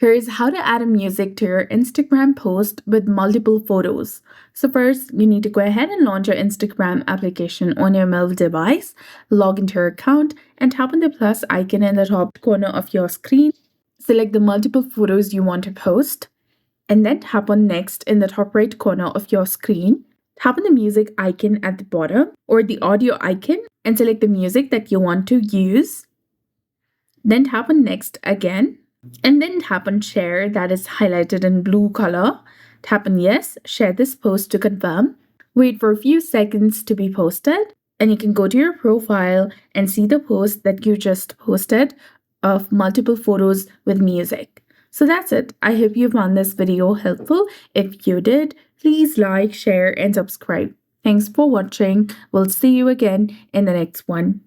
Here's how to add a music to your Instagram post with multiple photos. So first, you need to go ahead and launch your Instagram application on your mobile device, log into your account, and tap on the plus icon in the top corner of your screen. Select the multiple photos you want to post, and then tap on next in the top right corner of your screen. Tap on the music icon at the bottom or the audio icon and select the music that you want to use. Then tap on next again and then tap on share, that is highlighted in blue color. Tap on yes, share this post to confirm. Wait for a few seconds to be posted and you can go to your profile and see the post that you just posted of multiple photos with music. So that's it. I hope you found this video helpful. If you did, please like, share, and subscribe. Thanks for watching. We'll see you again in the next one.